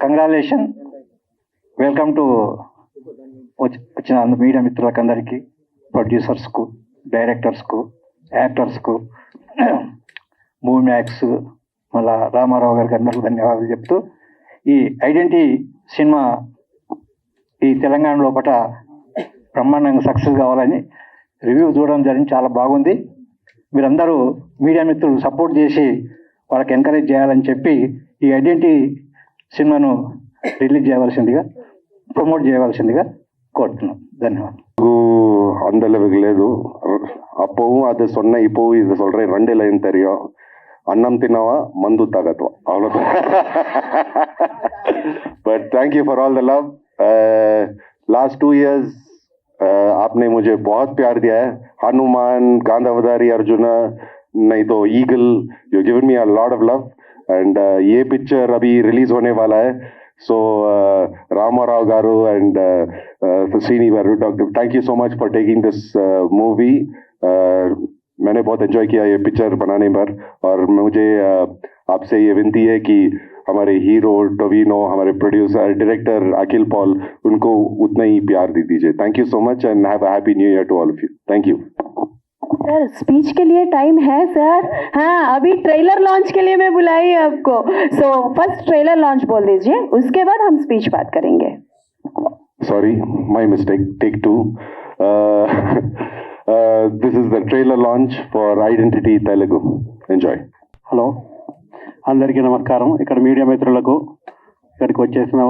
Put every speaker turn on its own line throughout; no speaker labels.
Congratulation, welcome to వచ్చిన media మిత్రులకు అందరికీ, ప్రొడ్యూసర్స్కు, డైరెక్టర్స్కు, యాక్టర్స్కు, మూవీ మ్యాక్స్, మళ్ళా రామారావు గారికి అందరికీ ధన్యవాదాలు చెప్తూ, ఈ ఐడెంటిటీ సినిమా ఈ తెలంగాణ లోపల బ్రహ్మాండంగా సక్సెస్ కావాలని రివ్యూ చూడడం జరిగింది. చాలా బాగుంది. మీరందరూ మీడియా మిత్రులు సపోర్ట్ చేసి వాళ్ళకి ఎంకరేజ్ చేయాలని చెప్పి ఈ ఐడెంటిటీ సినిమాను రిలీజ్ చేయవలసిందిగా, ప్రమోట్ చేయవలసిందిగా కోరుతున్నాం. ధన్యవాదాలు.
அந்த அளவுக்கு లేదు. அப்பவும் அது சொன்ன, இப்போவும் இது சொல்றேன். 2 லைன் தெரியும். அன்னம் தின்னவா மந்து தாகத்வா, அவ்வளோதான். But thank you for all the love. Last 2 years आपने मुझे बहुत प्यार दिया है. हनुमान, गांधावधारी, अर्जुना, नहीं तो eagle, you given me a lot of love. And ये पिक्चर अभी रिलीज होने वाला है. So Ramaram garu and Srini garu, thank you so much for taking this movie. मैंने बहुत एंजॉय किया ये पिक्चर बनाने पर, और मुझे आपसे ये विनती है कि हमारे हीरो टोविनो, हमारे प्रोड्यूसर डायरेक्टर अखिल पॉल, उनको उतना ही प्यार दे दीजिए. Thank you so much and have a happy new year to all of you. Thank you.
Sir speech के लिए टाइम है सर? हाँ, अभी ट्रेलर लॉन्च के लिए मैं बुलाई आपको. सो फर्स्ट ट्रेलर लॉन्च बोल दीजिए, उसके बाद हम स्पीच बात करेंगे.
Sorry, my mistake. Take 2. This is the trailer launch for Identity Telugu. Enjoy.
Hello, అందరికీ నమస్కారం. ఇక్కడ మీడియా మిత్రులకు, ఇక్కడికి వచ్చేసిన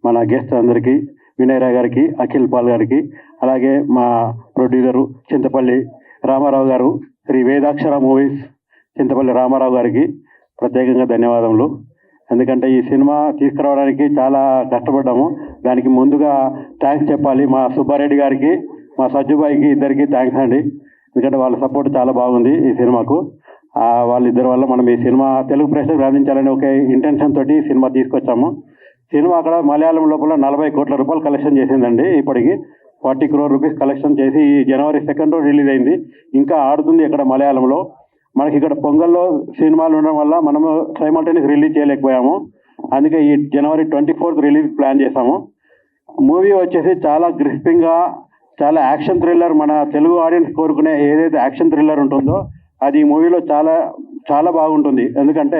మన గెస్ట్ అందరికీ, వినయ్ రాయ్ గారికి, అఖిల్ పాల్ గారికి, అలాగే మా ప్రొడ్యూసరు చింతపల్లి రామారావు గారు, శ్రీ వేదాక్షర మూవీస్ చింతపల్లి రామారావు గారికి ప్రత్యేకంగా ధన్యవాదములు. ఎందుకంటే ఈ సినిమా తీసుకురావడానికి చాలా కష్టపడ్డాము. దానికి ముందుగా థ్యాంక్స్ చెప్పాలి మా సుబ్బారెడ్డి గారికి, మా సజ్జుబాయికి, ఇద్దరికి థ్యాంక్స్ అండి. ఎందుకంటే వాళ్ళ సపోర్ట్ చాలా బాగుంది ఈ సినిమాకు. వాళ్ళిద్దరి వల్ల మనం ఈ సినిమా తెలుగు ప్రేక్షకులకు అందించాలని ఒక ఇంటెన్షన్ తోటి సినిమా తీసుకొచ్చాము. సినిమా అక్కడ మలయాళం లోపల 40 కోట్ల రూపాయలు కలెక్షన్ చేసిందండి. ఇప్పటికి 40 crore rupees కలెక్షన్ చేసి January 2nd రిలీజ్ అయింది. ఇంకా ఆడుతుంది ఇక్కడ మలయాళంలో. మనకి ఇక్కడ పొంగల్లో సినిమాలు ఉండడం వల్ల మనము సైమల్టేనియస్ రిలీజ్ చేయలేకపోయాము. అందుకే ఈ January 24th రిలీజ్ ప్లాన్ చేశాము. మూవీ వచ్చేసి చాలా గ్రిస్పింగ్గా, చాలా యాక్షన్ థ్రిల్లర్, మన తెలుగు ఆడియన్స్ కోరుకునే ఏదైతే యాక్షన్ థ్రిల్లర్ ఉంటుందో అది ఈ మూవీలో చాలా చాలా బాగుంటుంది. ఎందుకంటే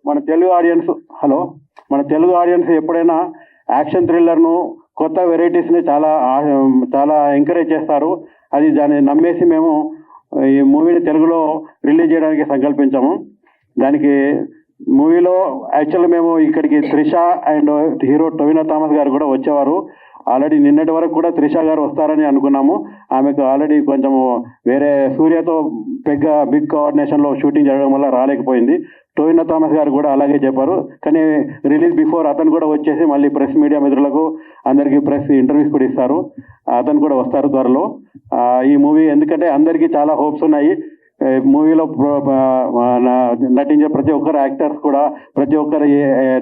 మన తెలుగు ఆడియన్స్ ఎప్పుడైనా యాక్షన్ థ్రిల్లర్ను, కొత్త వెరైటీస్ని చాలా చాలా ఎంకరేజ్ చేస్తారు. అది దాన్ని నమ్మేసి మేము ఈ మూవీని తెలుగులో రిలీజ్ చేయడానికి సంకల్పించాము. దానికి మూవీలో యాక్చువల్గా మేము ఇక్కడికి Trisha and hero Tovino Thomas గారు కూడా వచ్చేవారు. ఆల్రెడీ నిన్నటి వరకు కూడా త్రిష గారు వస్తారని అనుకున్నాము. ఆమెకు ఆల్రెడీ కొంచెము వేరే సూర్యతో బిగ్ కోఆర్డినేషన్లో షూటింగ్ జరగడం వల్ల రాలేకపోయింది. టొవినో థామస్ గారు కూడా అలాగే చెప్పారు. కానీ రిలీజ్ బిఫోర్ అతను కూడా వచ్చేసి మళ్ళీ ప్రెస్ మీడియా మిత్రులకు అందరికీ ప్రెస్ ఇంటర్వ్యూస్ కూడా ఇస్తారు. అతను కూడా వస్తారు త్వరలో. ఈ మూవీ ఎందుకంటే అందరికీ చాలా హోప్స్ ఉన్నాయి. మూవీలో నటించే ప్రతి ఒక్కరు యాక్టర్స్ కూడా, ప్రతి ఒక్కరు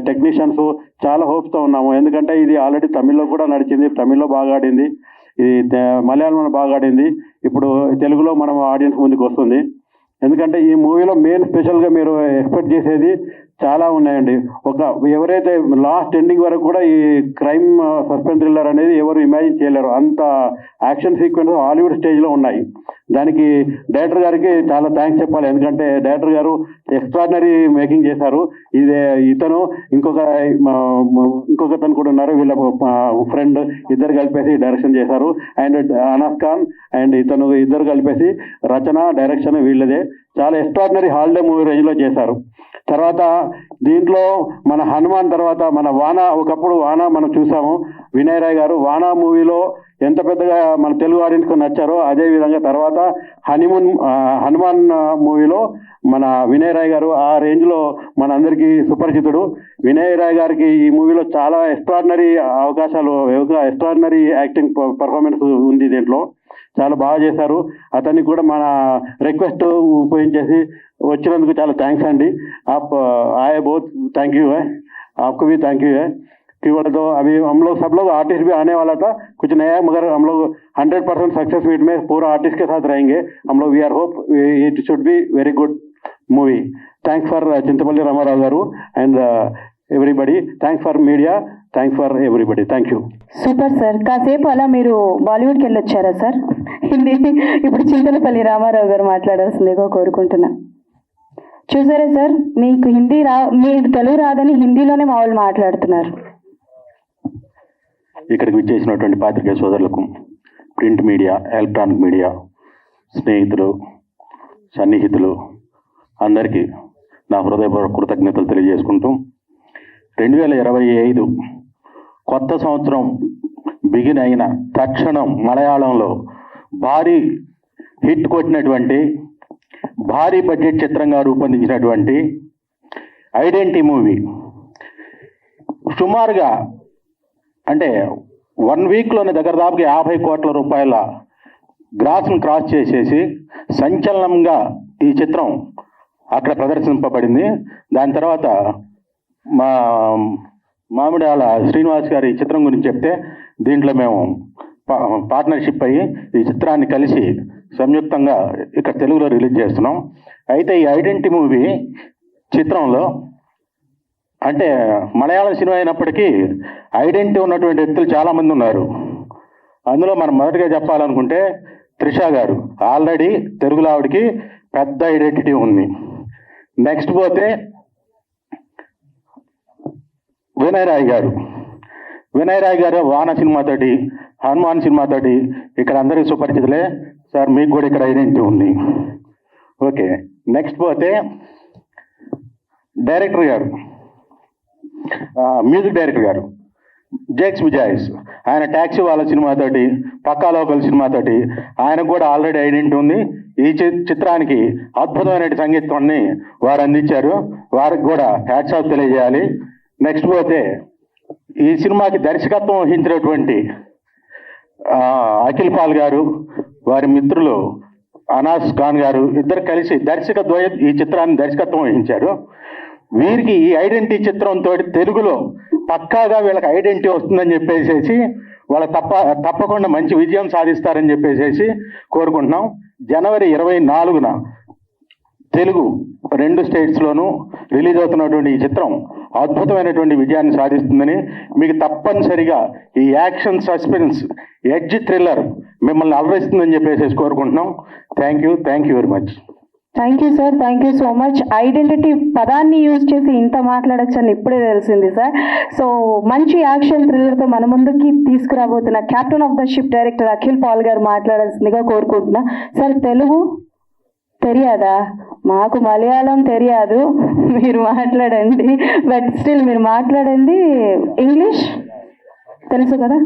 టెక్నీషియన్స్ చాలా హోప్స్తో ఉన్నాము. ఎందుకంటే ఇది ఆల్రెడీ తమిళ్లో కూడా నడిచింది, తమిళ్లో బాగా ఆడింది, ఇది మలయాళంలో బాగా ఆడింది. ఇప్పుడు తెలుగులో మనం ఆడియన్స్ ముందుకు వస్తుంది. ఎందుకంటే ఈ మూవీలో మెయిన్ స్పెషల్గా మీరు ఎక్స్పెక్ట్ చేసేది చాలా ఉన్నాయండి. ఎవరైతే లాస్ట్ ఎండింగ్ వరకు కూడా ఈ క్రైమ్ సస్పెన్స్ థ్రిల్లర్ అనేది ఎవరు ఇమాజిన్ చేయలేరు. అంత యాక్షన్ సీక్వెన్స్ హాలీవుడ్ స్టేజ్లో ఉన్నాయి. దానికి డైరెక్టర్ గారికి చాలా థ్యాంక్స్ చెప్పాలి. ఎందుకంటే డైరెక్టర్ గారు ఎక్స్ట్రాడినరీ మేకింగ్ చేశారు. ఇతను ఇంకొకతను కూడా ఉన్నారు, వీళ్ళ ఫ్రెండ్, ఇద్దరు కలిపేసి డైరెక్షన్ చేశారు. అండ్ అనస్ ఖాన్ అండ్ ఇతను ఇద్దరు కలిపేసి రచన, డైరెక్షన్ వీళ్ళదే. చాలా ఎక్స్ట్రాడినరీ హాలిడే మూవీ రేంజ్లో చేశారు. తర్వాత దీంట్లో మన హనుమాన్ తర్వాత మన వానా, ఒకప్పుడు వానా మనం చూసాము. వినయ్ రాయ్ గారు వానా మూవీలో ఎంత పెద్దగా మన తెలుగు ఆడియన్స్కి నచ్చారో అదేవిధంగా తర్వాత హనుమాన్ మూవీలో మన వినయ్ రాయ్ గారు ఆ రేంజ్లో మన అందరికీ సుపరిచితుడు. వినయ్ రాయ్ గారికి ఈ మూవీలో చాలా ఎక్స్ట్రాడినరీ అవకాశాలు, ఎక్స్ట్రాడినరీ యాక్టింగ్ పర్ఫార్మెన్స్ ఉంది. దీంట్లో చాలా బాగా చేశారు. అతనికి కూడా మన రిక్వెస్ట్ ఉపయోగించేసి వచ్చినందుకు చాలా థ్యాంక్స్ అండి. आप आए बहुत थैंक यू है, आपको भी थैंक यू है. कि बोले तो अभी हम लोग सब लोग आर्टिस्ट भी आने वाला था, कुछ नया, मगर हम लोग 100% सक्सेस मीट में पूरा आर्टिस्ट के साथ रहेंगे हम लोग. We are hope it should be very good movie. Thanks for Chintapalli Ramarao garu and everybody. Thanks for media, thanks for everybody. Thank you.
Super sir. కాసేపు అలా మీరు బాలీవుడ్కి వెళ్ళొచ్చారా సార్? హిందీ ఇప్పుడు చింతలపల్లి రామారావు గారు మాట్లాడాల్సిందిగా కోరుకుంటున్నా. చూసారా సార్, మీకు మీరు తెలుగు రాదని హిందీలోనే మా వాళ్ళు మాట్లాడుతున్నారు.
ఇక్కడికి విచ్చేసినటువంటి పాత్రికేయ సోదరులకు, ప్రింట్ మీడియా, ఎలక్ట్రానిక్ మీడియా, స్నేహితులు, సన్నిహితులు అందరికీ నా హృదయపూర్వక కృతజ్ఞతలు తెలియజేసుకుంటూ 2025 కొత్త సంవత్సరం బిగిన్ అయిన తక్షణం మలయాళంలో భారీ హిట్ కొట్టినటువంటి, భారీ బడ్జెట్ చిత్రంగా రూపొందించినటువంటి ఐడెంటిటీ మూవీ సుమారుగా అంటే 1 వీక్లోనే దాదాపుగా 50 కోట్ల రూపాయల గ్రాస్ను క్రాస్ చేసేసి సంచలనంగా ఈ చిత్రం అక్కడ ప్రదర్శింపబడింది. దాని తర్వాత మామిడాల శ్రీనివాస్ గారి ఈ చిత్రం గురించి చెప్తే, దీంట్లో మేము పార్ట్నర్షిప్ అయ్యి ఈ చిత్రాన్ని కలిసి సంయుక్తంగా ఇక్కడ తెలుగులో రిలీజ్ చేస్తున్నాం. అయితే ఈ ఐడెంటిటీ మూవీ చిత్రంలో అంటే మలయాళం సినిమా అయినప్పటికీ ఐడెంటిటీ ఉన్నటువంటి వ్యక్తులు చాలామంది ఉన్నారు. అందులో మనం మొదటిగా చెప్పాలనుకుంటే త్రిష గారు ఆల్రెడీ తెలుగులో ఆవిడకి పెద్ద ఐడెంటిటీ ఉంది. నెక్స్ట్ పోతే వినయ్ రాయ్ గారు వాన సినిమాతోటి, హనుమాన్ సినిమాతోటి ఇక్కడ అందరికీ సుపరిచితులే సార్. మీకు కూడా ఇక్కడ ఐడెంటిటీ ఉంది. ఓకే, నెక్స్ట్ పోతే డైరెక్టర్ గారు, మ్యూజిక్ డైరెక్టర్ గారు జేక్స్ విజాయ్స్, ఆయన ట్యాక్సీ వాళ్ళ సినిమాతోటి, పక్కా లోకల్ సినిమాతోటి ఆయనకు కూడా ఆల్రెడీ ఐడెంటిటీ ఉంది. ఈ చిత్రానికి అద్భుతమైన సంగీతాన్ని వారు అందించారు. వారికి కూడా హ్యాట్స్ ఆఫ్ తెలియజేయాలి. నెక్స్ట్ పోతే ఈ సినిమాకి దర్శకత్వం వహించినటువంటి అఖిల్ పాల్ గారు, వారి మిత్రులు అనాస్ ఖాన్ గారు ఇద్దరు కలిసి ఈ చిత్రాన్ని దర్శకత్వం వహించారు. వీరికి ఈ ఐడెంటిటీ చిత్రంతో తెలుగులో పక్కాగా వీళ్ళకి ఐడెంటిటీ వస్తుందని చెప్పేసి వాళ్ళు తప్పకుండా మంచి విజయం సాధిస్తారని చెప్పేసి కోరుకుంటున్నాం. జనవరి 24న తెలుగు 2 స్టేట్స్లోనూ రిలీజ్ అవుతున్నటువంటి ఈ చిత్రం అద్భుతమైనటువంటి విజయాన్ని సాధిస్తుందని, మీకు తప్పనిసరిగా ఈ యాక్షన్, సస్పెన్స్, ఎడ్జ్, థ్రిల్లర్ మిమ్మల్ని అలరిస్తుందని చెప్పేసి కోరుకుంటున్నాం. Thank you very much.
Thank you sir, thank you so much. Identity పదాన్ని యూజ్ చేసి ఇంత మాట్లాడచ్చని ఇప్పుడే తెలిసింది సార్. సో మంచి యాక్షన్ థ్రిల్లర్తో మన ముందుకి తీసుకురాబోతున్న captain of the ship director Akhil Paul garu మాట్లాడాల్సిందిగా కోరుకుంటున్నా. సార్, తెలుగు తెలియదా? మాకు మలయాళం తెలియదు, మీరు మాట్లాడండి. బట్ స్టిల్ మీరు మాట్లాడండి ఇంగ్లీష్ తెలుసు కదా?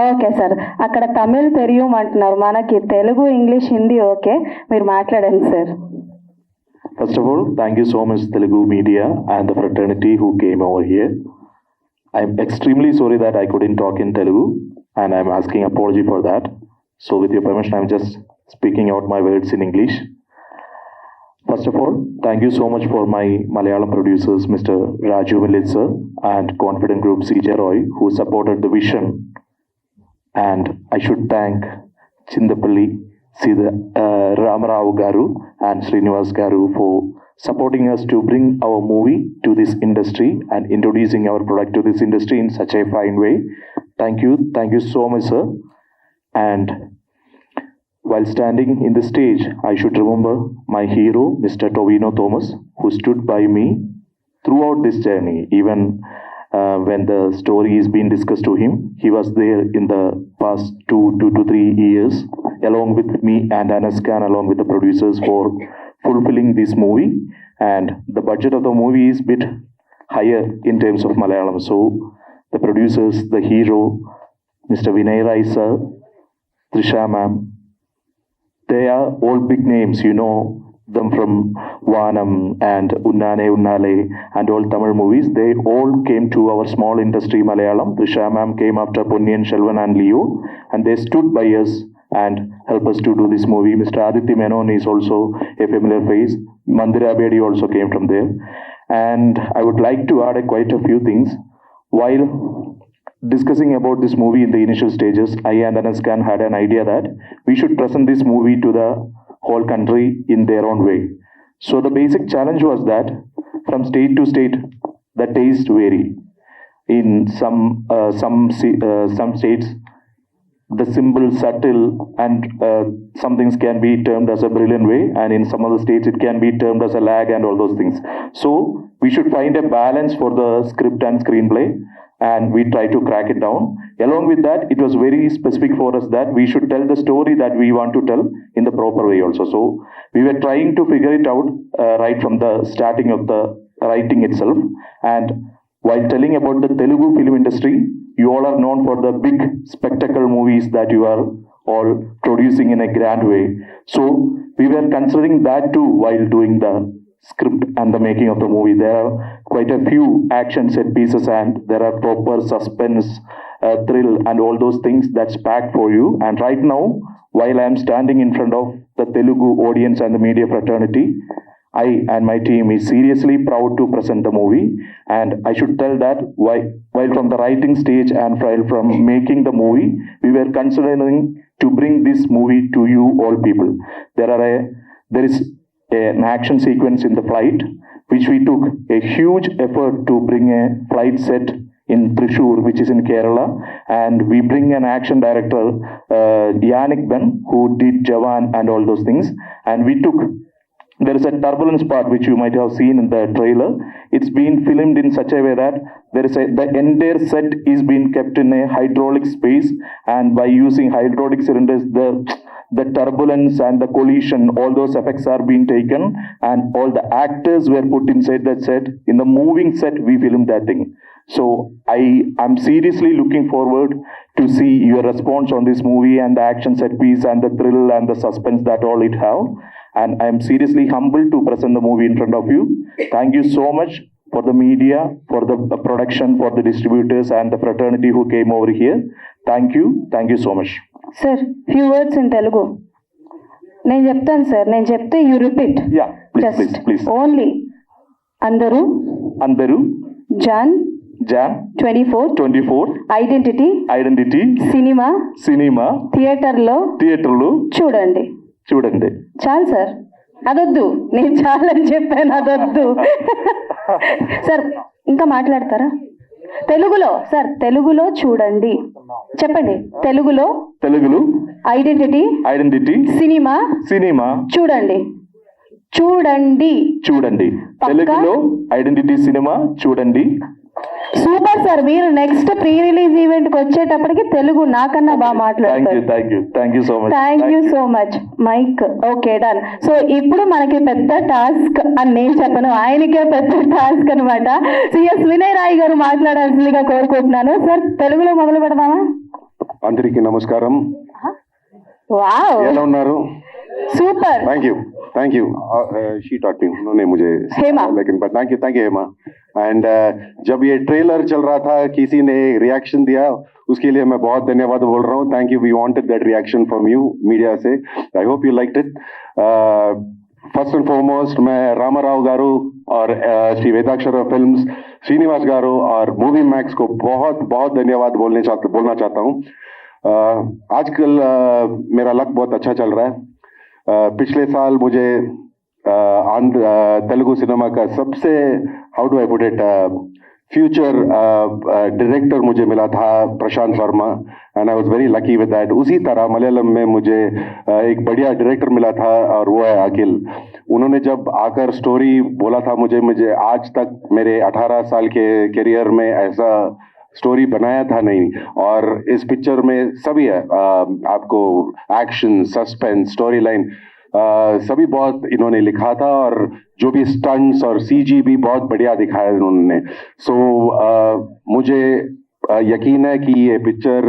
ఓకే సార్, అక్కడ తమిళ్ తెలియం అంటున్నారు, మనకి తెలుగు, ఇంగ్లీష్, హిందీ ఓకే, మీరు మాట్లాడండి sir.
First of all, thank you so much Telugu media and the fraternity who came over here. I'm extremely sorry that I couldn't talk in Telugu and I'm asking apology for that. So with your permission, I'm just speaking out my words in English. First of all, thank you so much for my Malayalam producers, Mr. Raju Millit sir and Confident Group CJ Roy, who supported the vision. And I should thank Chindapalli Ramarao Garu and Srinivas Garu for supporting us to bring our movie to this industry and introducing our product to this industry in such a fine way. Thank you so much sir. And while standing in the stage, I should remember my hero, Mr. Tovino Thomas, who stood by me throughout this journey. Even when the story is being discussed to him, he was there in the past 2 to 3 years, along with me and Anas Khan, along with the producers, for fulfilling this movie. And the budget of the movie is bit higher in terms of Malayalam. So the producers, the hero, Mr. Vinay Rai sir, Trisha ma'am, they are all big names, you know them from Vanam and Unnane Unnale and all Tamil movies. They all came to our small industry Malayalam. Trisha ma'am came after Ponniyin Selvan and Leo, and they stood by us and helped us to do this movie. Mr. Aditya Menon is also a familiar face. Mandira Bedi also came from there. And I would like to add quite a few things. While discussing about this movie in the initial stages, I and Anas Khan had an idea that we should present this movie to the whole country in their own way. So the basic challenge was that from state to state, the taste vary. In some states, the simple, subtle, and some things can be termed as a brilliant way, and in some other states it can be termed as a lag and all those things. So we should find a balance for the script and screenplay, and we try to crack it down. Along with that, it was very specific for us that we should tell the story that we want to tell in the proper way also. So we were trying to figure it out right from the starting of the writing itself. And while telling about the Telugu film industry, you all are known for the big spectacle movies that you are all producing in a grand way. So we were considering that too while doing the script and the making of the movie. There are quite a few action set pieces, and there are proper suspense, thrill, and all those things that's packed for you. And right now, while I am standing in front of the Telugu audience and the media fraternity, I and my team is seriously proud to present the movie. And I should tell that while from the writing stage and while from making the movie, we were considering to bring this movie to you all people. There is an action sequence in the flight, which we took a huge effort to bring a flight set in Thrissur, which is in Kerala, and we bring an action director, Yannick Ben, who did Jawan and all those things, and there is a turbulence part which you might have seen in the trailer. It's been filmed in such a way that the entire set is being kept in a hydraulic space, and by using hydraulic cylinders, the turbulence and the collision, all those effects are being taken, and all the actors were put inside that set. In the moving set, we filmed that thing. So I'm seriously looking forward to see your response on this movie and the action set piece and the thrill and the suspense that all it have. And I am seriously humbled to present the movie in front of you. Thank you so much for the media, for the production, for the distributors and the fraternity who came over here. Thank you so much.
Sir, few words in Telugu. నేను చెప్తాను sir, నేను చెప్తే you repeat.
Yeah, please.
Only అందరూ John 24 identity cinema థియేటర్లో చూడండి. చాలు sir, అదొద్దు, నేను చాలని చెప్పాను, అదొద్దు. సార్ ఇంకా మాట్లాడతారా? తెలుగులో చూడండి, చెప్పండి. తెలుగులో ఐడెంటిటీ సినిమా చూడండి.
తెలుగులో ఐడెంటిటీ సినిమా చూడండి.
సూపర్ సార్, మీరు నెక్స్ట్ ప్రీ రిలీజ్ ఈవెంట్ కి వచ్చేటప్పటికి తెలుగు నాకన్నా బాగా మాట్లాడతారు.
Thank you so much.
Mike okay, done. So ఇప్పుడు మనకి పెద్ద టాస్క్ అని నేను చెప్పను, ఆయనకే పెద్ద టాస్క్ అనమాట. సిఎస్ వినయ్ రాయ్ గారు మాట్లాడాల్సిందిగా కోరుకుంటున్నాను. సార్ తెలుగులో మొదలు పెడదామా?
అందరికీ నమస్కారం.
వావ్,
ఎలా ఉన్నారు?
Super.
Thank you. She taught me. उन्होंने मुझे
हेमा,
लेकिन thank you हेमा. एंड जब ये ट्रेलर चल रहा था, किसी ने रिएक्शन दिया, उसके लिए मैं बहुत धन्यवाद बोल रहा हूँ. Thank you. We wanted that reaction from you media से. I hope you liked it. First and foremost मैं रामाराव गारू और श्री वेदाक्षर फिल्म्स, श्रीनिवास गारू और मूवी मैक्स को बहुत बहुत धन्यवाद बोलना चाहता हूँ. आजकल मेरा लक बहुत अच्छा चल रहा है. पिछले साल मुझे तेलुगु सिनेमा का सबसे, how do I put it, future director मुझे मिला था Prashant Varma, and I was very lucky with that. उसी तरह मलयालम में मुझे एक बढ़िया डायरेक्टर मिला था और वो है अखिल. उन्होंने जब आकर स्टोरी बोला था मुझे आज तक मेरे 18 साल के करियर में ऐसा स्टोरी बनाया था नहीं. और इस पिक्चर में सभी है, आपको एक्शन, सस्पेंस, स्टोरी लाइन सभी बहुत इन्होंने लिखा था, और जो भी स्टंट्स और सीजी भी बहुत बढ़िया दिखाया उन्होंने. सो मुझे यकीन है कि ये पिक्चर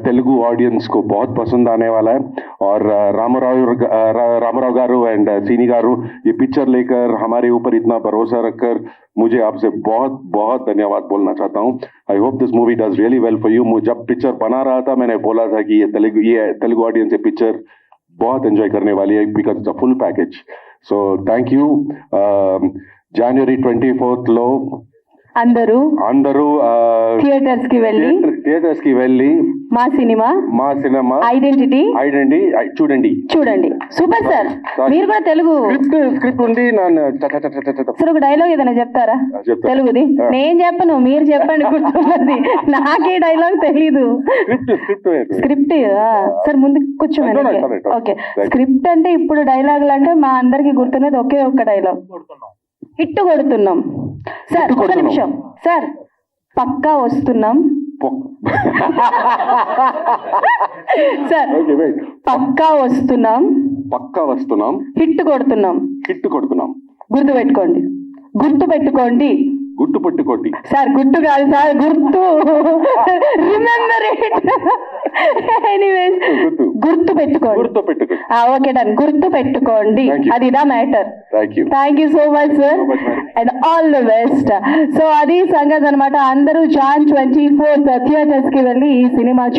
तेलुगु ऑडियंस को बहुत पसंद आने वाला है. और रामाराव गारू एंड सीनी गारू ये पिक्चर लेकर हमारे ऊपर इतना भरोसा रखकर मुझे आपसे बहुत बहुत धन्यवाद बोलना चाहता हूँ. I hope this movie does really well for you. जब पिक्चर बना रहा था मैंने बोला था कि ये तेलुगु ऑडियंस ये पिक्चर बहुत एंजॉय करने वाली है, because it's a full package. So thank you. January 24th లో
అందరూ
అందరూ
థియేటర్స్ కి వెళ్ళి
థియేటర్స్ కి వెళ్ళి
మా సినిమా
సినిమా
ఐడెంటిటీ
చూడండి.
చూడండి. సూపర్ సార్, మీరు కూడా తెలుగు
స్క్రిప్ట్ ఉంది.
సార్ ఒక డైలాగ్ ఏదైనా చెప్తారా
చెప్తా.
తెలుగుది? నేను చెప్పను, మీరు చెప్పండి. గుర్తున్నది నాకే డైలాగ్ తెలీదు. స్క్రిప్ట్ సార్ ముందు కూర్చోండి. ఓకే, స్క్రిప్ట్ అంటే ఇప్పుడు డైలాగులు అంటే మా అందరికి గుర్తున్నది ఒకే ఒక్క డైలాగ్, హిట్ కొడుతున్నాం. సార్ ఒక నిమిషం సార్, పక్కా వస్తున్నాం సార్, పక్కా వస్తున్నాం హిట్ కొడుతున్నాం. గుర్తుపెట్టుకోండి సార్, గుర్తు కాదు సార్, గుర్తు. Remember it. ఎనీవేస్, గుర్తు పెట్టుకోండి. ఓకే డన్, గుర్తు పెట్టుకోండి. అది ఇదా matter. Thank you so much sir and all the best. So అది సంగతి అనమాట. అందరూ Jan 24th థియేటర్స్ కి వెళ్ళి ఈ సినిమా